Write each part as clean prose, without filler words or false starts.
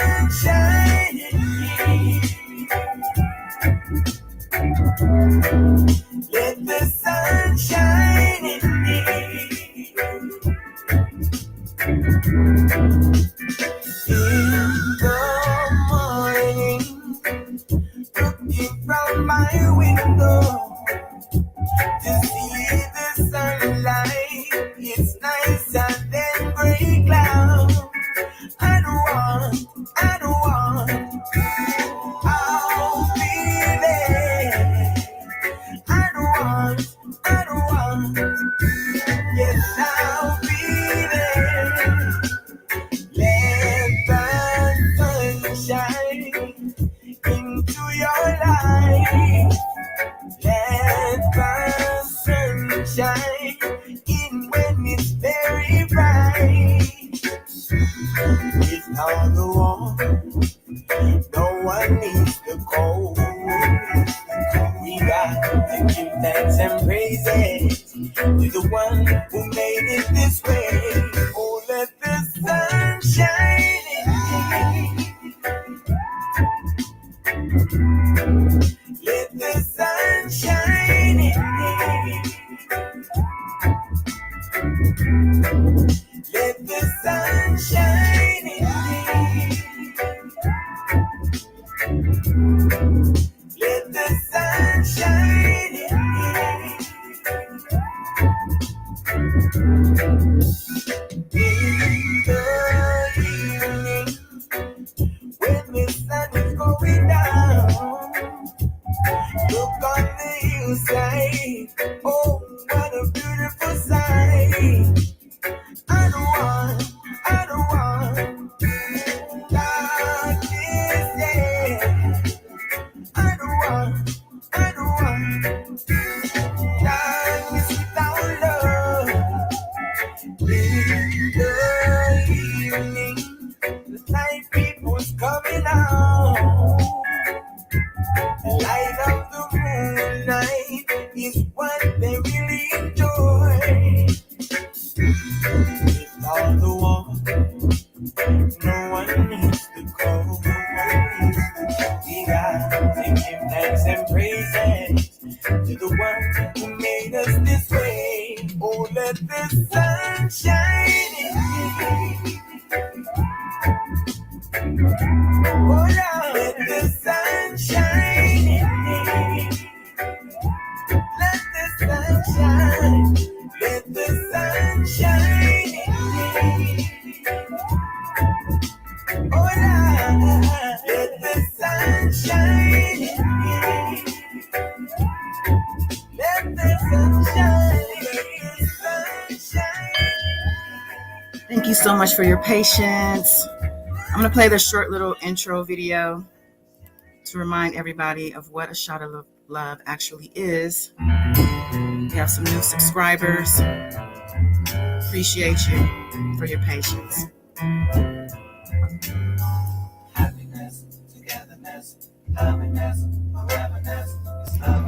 sunshine in me. Let the sun shine in me. In the morning, looking from my window to see the sunlight, it's nicer than gray clouds. I don't want, I'll be there. I don't want, yes, I'll be there. Let the sun shine into your life. Let the sun shine in when it's very bright. It's all the warm, no one needs the cold. We got to give thanks and praises to the one who made it this way. Oh, let the sun shine in me. Let the sun shine in me. Let the sun shine in me. Let the sun shine in me. In the evening, when the sun is going down, look on the hillside. Oh, what a beautiful sight. I don't want darkness there. I don't want darkness without love. In the evening, the night people's coming out. The light of the moonlight is what they really enjoy. It's all the warm, no one needs the cold. We got to give thanks and praises to the one who made us this way. Oh, let the sun shine in me. Oh, Lord, let the sun shine in me. Let the sun shine. Let the sun shine in me. Oh, Lord, let the sun shine in me. Let the sun shine. Let the sun shine. Thank you so much for your patience. I'm going to play this short little intro video to remind everybody of what a shot of love actually is. We have some new subscribers. Appreciate you for your patience. Happiness, togetherness, happiness, foreverness.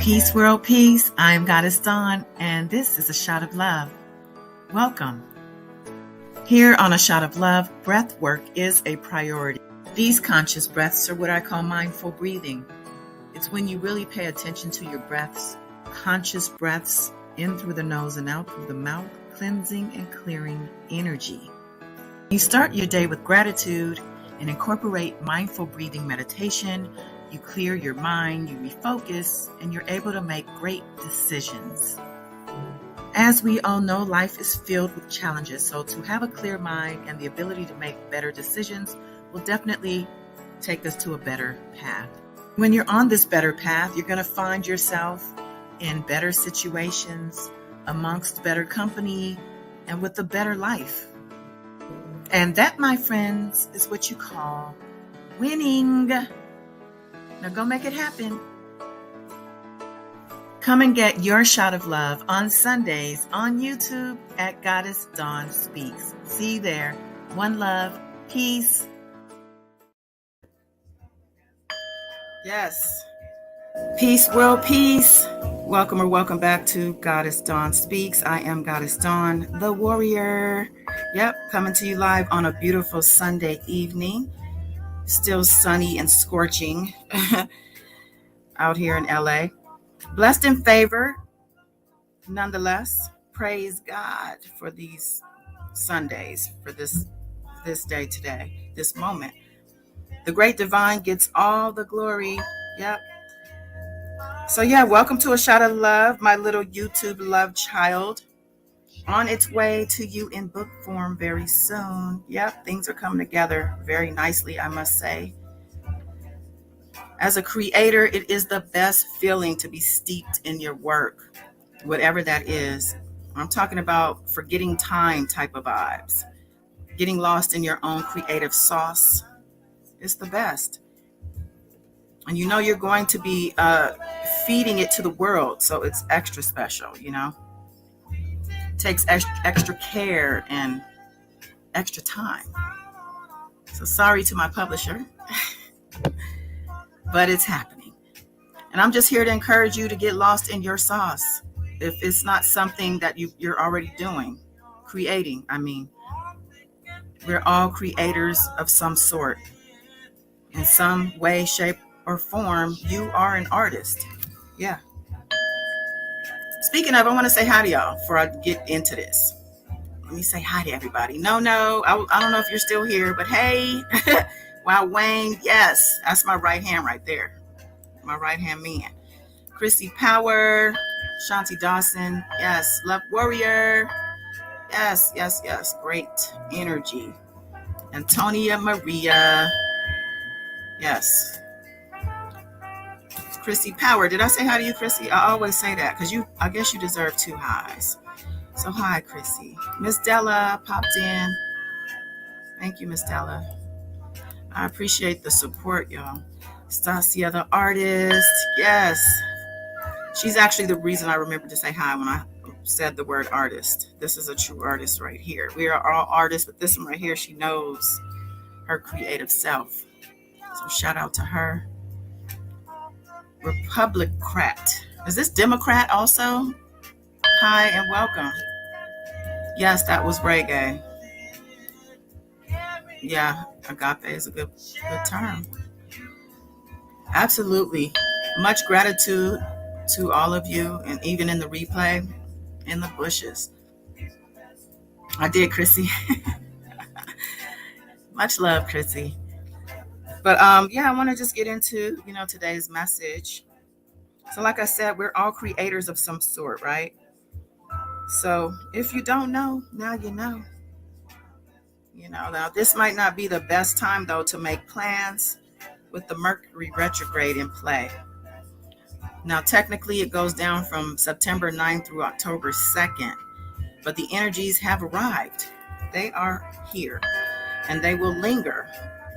Peace, world peace. I am Goddess Dawn, and this is a shot of love. Welcome. Here on A Shot of Love, breath work is a priority. These conscious breaths are what I call mindful breathing. It's when you really pay attention to your breaths, conscious breaths in through the nose and out through the mouth, cleansing and clearing energy. You start your day with gratitude and incorporate mindful breathing meditation. You clear your mind, you refocus, and you're able to make great decisions. As we all know, life is filled with challenges, so to have a clear mind and the ability to make better decisions will definitely take us to a better path. When you're on this better path, you're going to find yourself in better situations, amongst better company, and with a better life. And that, my friends, is what you call winning. Now go make it happen. Come and get your shot of love on Sundays on YouTube at Goddess Dawn Speaks. See you there. One love. Peace. Yes. Peace, world peace. Welcome or welcome back to Goddess Dawn Speaks. I am Goddess Dawn, the warrior. Yep, coming to you live on a beautiful Sunday evening. Still sunny and scorching out here in LA. Blessed and favored, nonetheless. Praise God for these Sundays, for this day today, this moment. The great divine gets all the glory. Yep. So yeah, welcome to A Shot of Love, my little YouTube love child. On its way to you in book form very soon. Yep, things are coming together very nicely, I must say. As a creator, it is the best feeling to be steeped in your work, whatever that is. I'm talking about forgetting time type of vibes. Getting lost in your own creative sauce. It's the best. And you know you're going to be feeding it to the world, so it's extra special, you know. It takes extra care and extra time. So sorry to my publisher, but it's happening. And I'm just here to encourage you to get lost in your sauce. If it's not something that you're already doing, creating, I mean. We're all creators of some sort. In some way, shape, or form, you are an artist. Yeah. Speaking of, I want to say hi to y'all before I get into this. Let me say hi to everybody. No, I don't know if you're still here, but hey, wow, Wayne, yes, that's my right hand right there. My right hand man. Chrissy Power, Shanti Dawson, yes, Love Warrior, yes, great energy. Antonia Maria, yes. Chrissy Power. Did I say hi to you, Chrissy? I always say that because I guess you deserve 2 highs. So hi, Chrissy. Miss Della popped in. Thank you, Miss Della. I appreciate the support, y'all. Stasia, the artist. Yes. She's actually the reason I remembered to say hi when I said the word artist. This is a true artist right here. We are all artists, but this one right here, she knows her creative self. So shout out to her. Republicrat. Is this Democrat also? Hi and welcome. Yes, that was reggae. Yeah, agape is a good term. Absolutely. Much gratitude to all of you, and even in the replay, in the bushes. I did, Chrissy. Much love, Chrissy. But yeah, I want to just get into, today's message. So like I said, we're all creators of some sort, right? So if you don't know, now you know. Now this might not be the best time though to make plans with the Mercury retrograde in play. Now technically it goes down from September 9th through October 2nd, but the energies have arrived. They are here and they will linger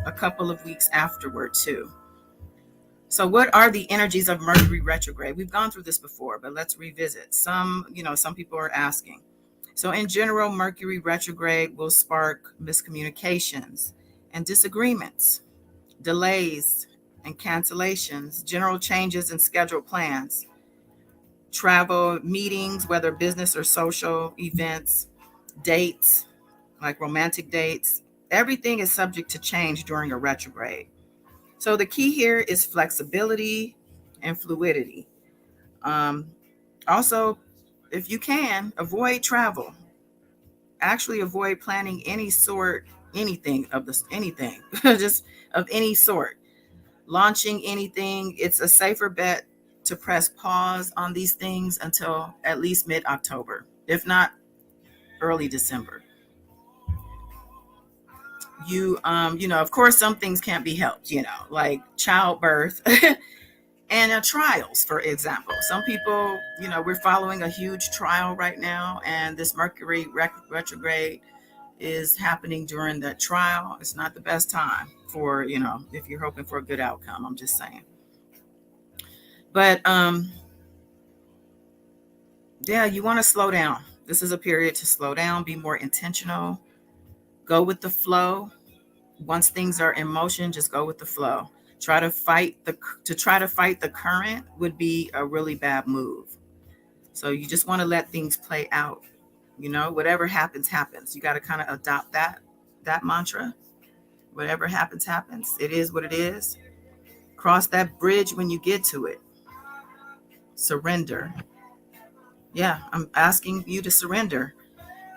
a couple of weeks afterward too. So what are the energies of Mercury retrograde? We've gone through this before, but let's revisit. Some people are asking. So in general, Mercury retrograde will spark miscommunications and disagreements, delays and cancellations, general changes in scheduled plans, travel, meetings, whether business or social events, dates, like romantic dates. Everything is subject to change during a retrograde. So the key here is flexibility and fluidity. Also, if you can, avoid travel. Actually avoid planning anything, just of any sort. Launching anything, it's a safer bet to press pause on these things until at least mid-October, if not early December. Of course, some things can't be helped, like childbirth and trials, for example. Some people, we're following a huge trial right now, and this Mercury retrograde is happening during that trial. It's not the best time for, if you're hoping for a good outcome, I'm just saying. But, yeah, you want to slow down. This is a period to slow down, be more intentional, go with the flow. Once things are in motion, just go with the flow. Try to fight the current would be a really bad move. So you just want to let things play out. Whatever happens, happens. You got to kind of adopt that mantra. Whatever happens, happens. It is what it is. Cross that bridge when you get to it. Surrender. Yeah, I'm asking you to surrender,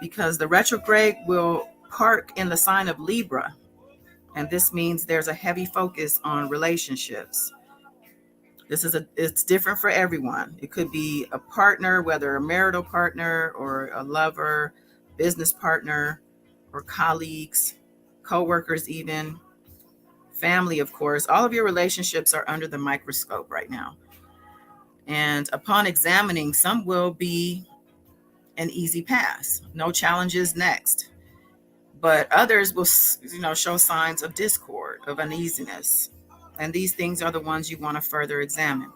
because the retrograde will park in the sign of Libra. And this means there's a heavy focus on relationships. It's different for everyone. It could be a partner, whether a marital partner or a lover, business partner, or colleagues, co-workers, even family, of course. All of your relationships are under the microscope right now. And upon examining, some will be an easy pass, no challenges next. But others will, show signs of discord, of uneasiness. And these things are the ones you want to further examine.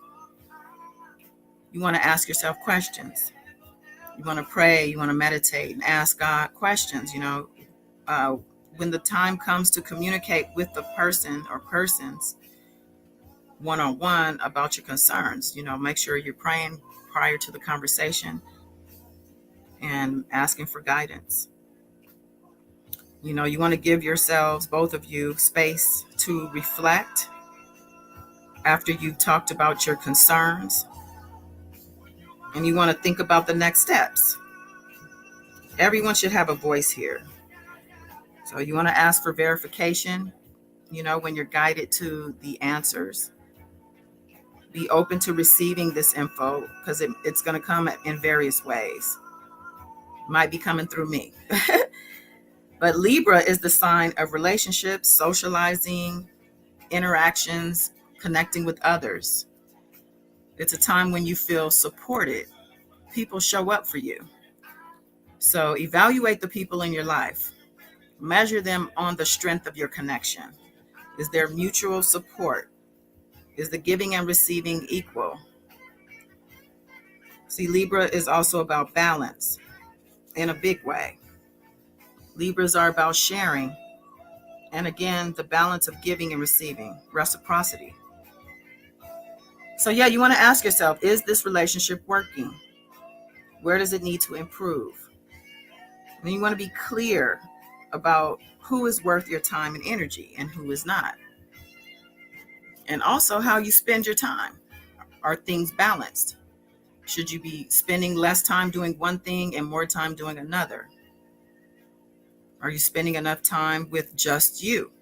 You want to ask yourself questions. You want to pray, you want to meditate and ask God questions, when the time comes to communicate with the person or persons one-on-one about your concerns. Make sure you're praying prior to the conversation and asking for guidance. You want to give yourselves, both of you, space to reflect after you've talked about your concerns. And you want to think about the next steps. Everyone should have a voice here. So you want to ask for verification, when you're guided to the answers. Be open to receiving this info, because it's going to come in various ways. Might be coming through me. But Libra is the sign of relationships, socializing, interactions, connecting with others. It's a time when you feel supported. People show up for you. So evaluate the people in your life. Measure them on the strength of your connection. Is there mutual support? Is the giving and receiving equal? See, Libra is also about balance in a big way. Libras are about sharing. And again, the balance of giving and receiving, reciprocity. So yeah, you want to ask yourself, is this relationship working? Where does it need to improve? And you want to be clear about who is worth your time and energy and who is not. And also how you spend your time. Are things balanced? Should you be spending less time doing one thing and more time doing another? Are you spending enough time with just you?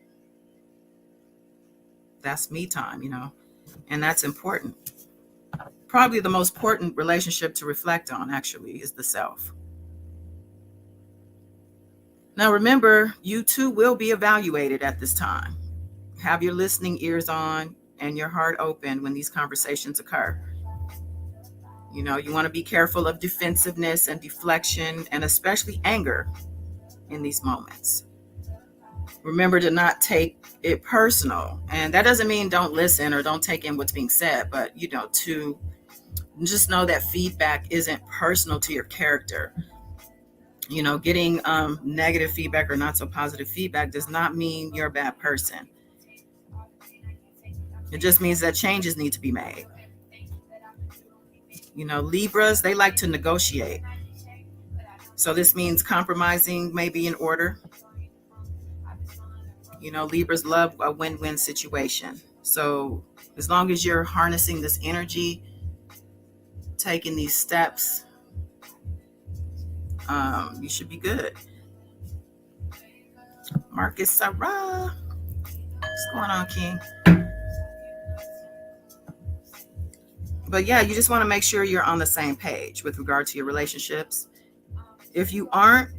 That's me time, and that's important. Probably the most important relationship to reflect on, actually, is the self. Now, remember, you too will be evaluated at this time. Have your listening ears on and your heart open when these conversations occur. You want to be careful of defensiveness and deflection, and especially anger in these moments. Remember to not take it personal. And that doesn't mean don't listen or don't take in what's being said, but, to just know that feedback isn't personal to your character. Getting negative feedback or not so positive feedback does not mean you're a bad person. It just means that changes need to be made. Libras, they like to negotiate. So this means compromising may be in order. Libras love a win-win situation. So as long as you're harnessing this energy, taking these steps, you should be good. Marcus Sarah, what's going on, King? But yeah, you just want to make sure you're on the same page with regard to your relationships. If you aren't,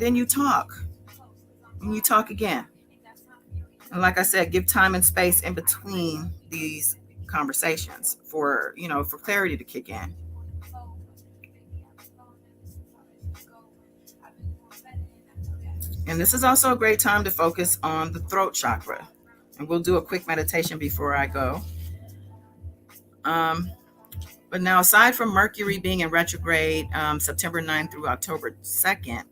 then you talk. And you talk again. And like I said, give time and space in between these conversations for clarity to kick in. And this is also a great time to focus on the throat chakra. And we'll do a quick meditation before I go. But now, aside from Mercury being in retrograde September 9th through October 2nd,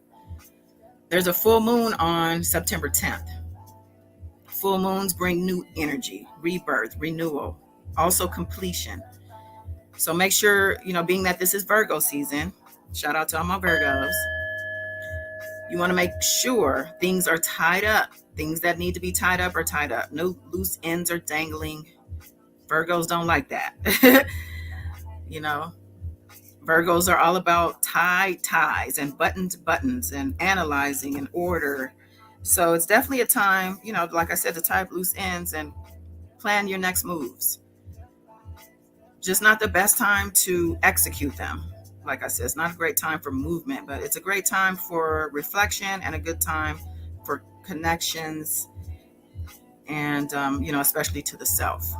there's a full moon on September 10th. Full moons bring new energy, rebirth, renewal, also completion. So make sure, being that this is Virgo season, shout out to all my Virgos, you want to make sure things are tied up Things that need to be tied up are tied up. No loose ends are dangling. Virgos don't like that. You know, Virgos are all about ties and buttons and analyzing and order. So it's definitely a time, like I said, to tie up loose ends and plan your next moves. Just not the best time to execute them. Like I said, it's not a great time for movement, but it's a great time for reflection and a good time for connections and, especially to the self.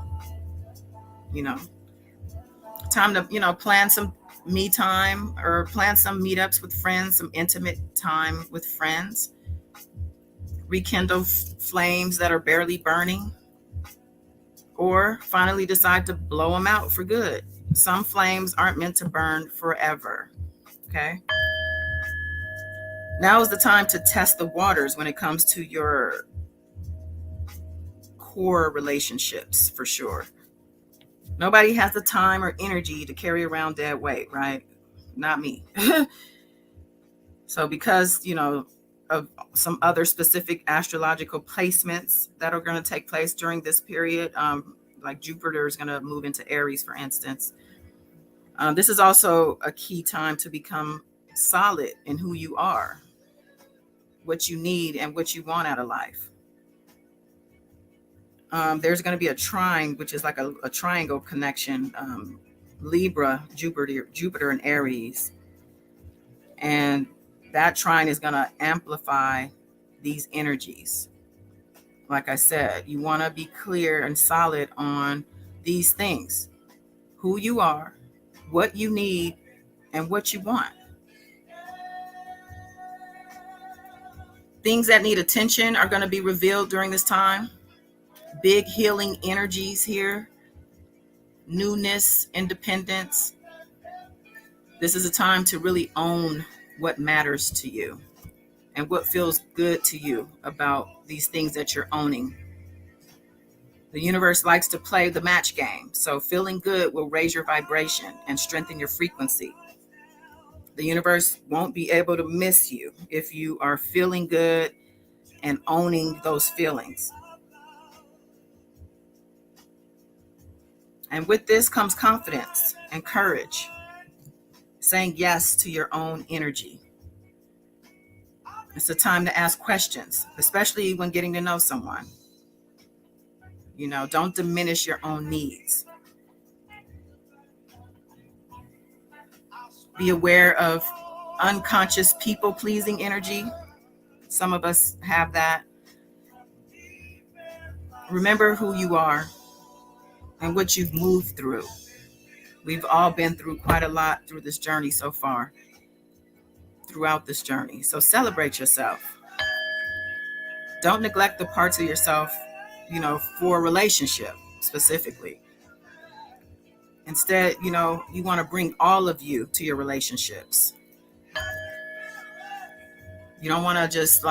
Time to, plan some me time or plan some meetups with friends, some intimate time with friends. Rekindle flames that are barely burning, or finally decide to blow them out for good. Some flames aren't meant to burn forever. Okay. Now is the time to test the waters when it comes to your core relationships, for sure. Nobody has the time or energy to carry around dead weight, right? Not me. So because, of some other specific astrological placements that are going to take place during this period, like Jupiter is going to move into Aries, for instance. This is also a key time to become solid in who you are, what you need, and what you want out of life. There's going to be a trine, which is like a triangle connection, Libra, Jupiter, and Aries. And that trine is going to amplify these energies. Like I said, you want to be clear and solid on these things: who you are, what you need, and what you want. Things that need attention are going to be revealed during this time. Big healing energies here. Newness, independence. This is a time to really own what matters to you and what feels good to you about these things that you're owning. The universe likes to play the match game, so feeling good will raise your vibration and strengthen your frequency. The universe won't be able to miss you if you are feeling good and owning those feelings. And with this comes confidence and courage, saying yes to your own energy. It's a time to ask questions, especially when getting to know someone. Don't diminish your own needs. Be aware of unconscious people-pleasing energy. Some of us have that. Remember who you are and what you've moved through. We've all been through quite a lot through this journey so far, throughout this journey. So celebrate yourself. Don't neglect the parts of yourself, for a relationship specifically. Instead, you want to bring all of you to your relationships. You don't want to just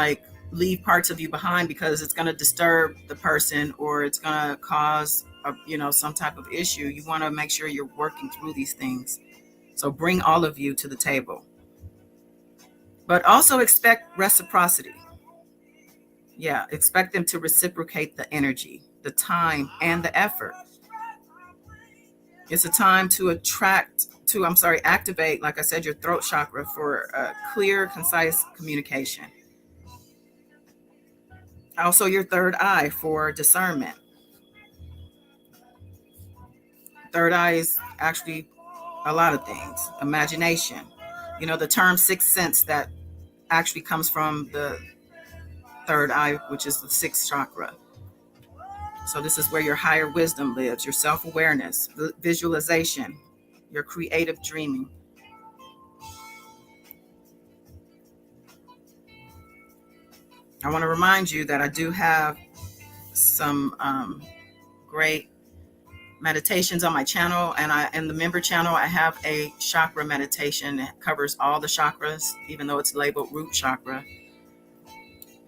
leave parts of you behind because it's going to disturb the person or it's going to cause some type of issue. You want to make sure you're working through these things. So bring all of you to the table. But also expect reciprocity. Yeah, expect them to reciprocate the energy, the time, and the effort. It's a time to activate, like I said, your throat chakra for a clear, concise communication. Also, your third eye for discernment. Third eye is actually a lot of things. Imagination. The term sixth sense that actually comes from the third eye, which is the sixth chakra. So this is where your higher wisdom lives, your self-awareness, visualization, your creative dreaming. I want to remind you that I do have some great meditations on my channel, and in the member channel I have a chakra meditation that covers all the chakras, even though it's labeled root chakra.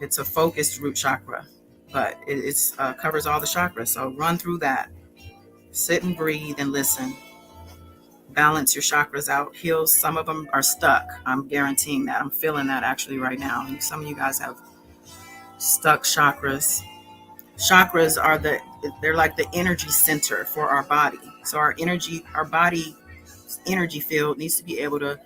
It's a focused root chakra, but it covers all the chakras. So run through that, sit and breathe and listen, balance your chakras out, heal. Some of them are stuck. I'm guaranteeing that. I'm feeling that actually right now. And some of you guys have stuck chakras. Chakras are they're like the energy center for our body. So our body energy field needs to be able to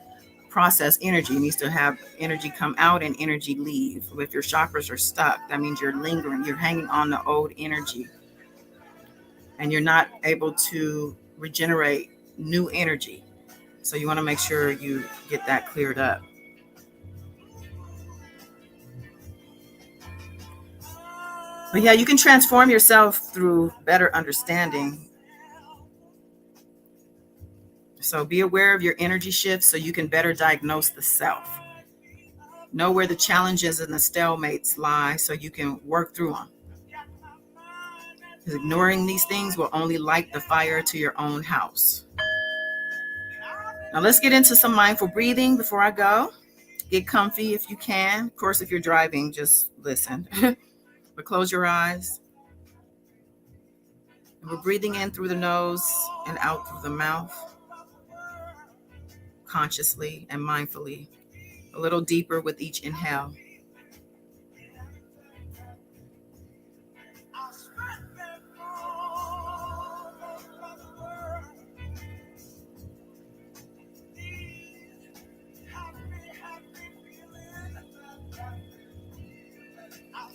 process energy. It needs to have energy come out and energy leave. If your chakras are stuck, that means you're lingering, you're hanging on to old energy, and you're not able to regenerate new energy. So you want to make sure you get that cleared up. But yeah, you can transform yourself through better understanding. So be aware of your energy shifts so you can better diagnose the self. Know where the challenges and the stalemates lie so you can work through them. Ignoring these things will only light the fire to your own house. Now let's get into some mindful breathing before I go. Get comfy if you can. Of course, if you're driving, just listen. But close your eyes. And we're breathing in through the nose and out through the mouth, consciously and mindfully, a little deeper with each inhale.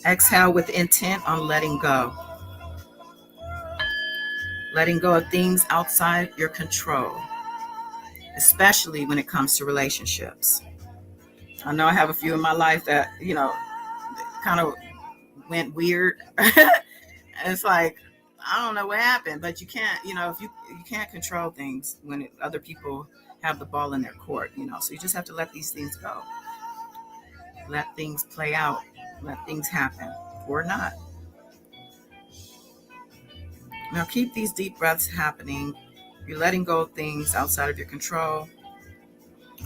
Exhale with intent on letting go. Letting go of things outside your control, especially when it comes to relationships. I know I have a few in my life that, kind of went weird. And it's like, I don't know what happened, but you can't, if you can't control things when other people have the ball in their court, so you just have to let these things go. Let things play out. Let things happen or not. Now keep these deep breaths happening. You're letting go of things outside of your control.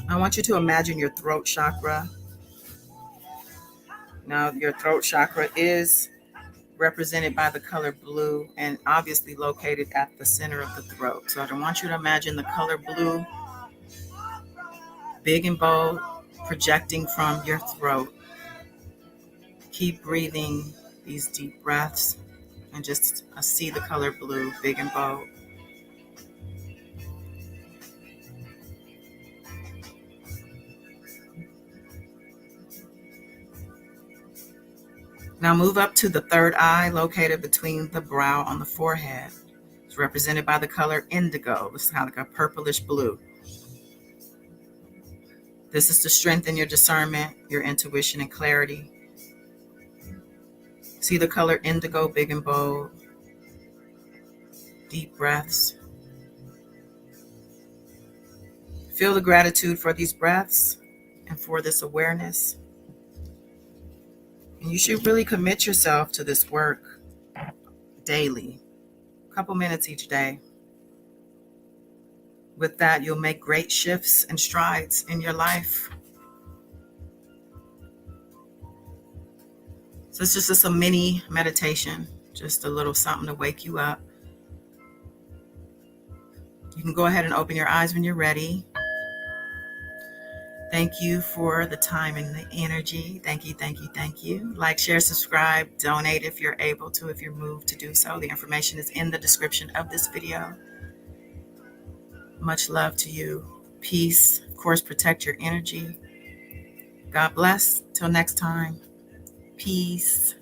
I want you to imagine your throat chakra. Now your throat chakra is represented by the color blue and obviously located at the center of the throat. So I want you to imagine the color blue, big and bold, projecting from your throat. Keep breathing these deep breaths and just see the color blue, big and bold. Now move up to the third eye located between the brow on the forehead. It's represented by the color indigo. It's kind of like a purplish blue. This is to strengthen your discernment, your intuition, and clarity. See the color indigo, big and bold. Deep breaths. Feel the gratitude for these breaths and for this awareness. And you should really commit yourself to this work daily, a couple minutes each day. With that, you'll make great shifts and strides in your life. So it's just a mini meditation, just a little something to wake you up. You can go ahead and open your eyes when you're ready. Thank you for the time and the energy. Thank you, thank you, thank you. Like, share, subscribe, donate if you're able to, if you're moved to do so. The information is in the description of this video. Much love to you. Peace. Of course, protect your energy. God bless. Till next time. Peace.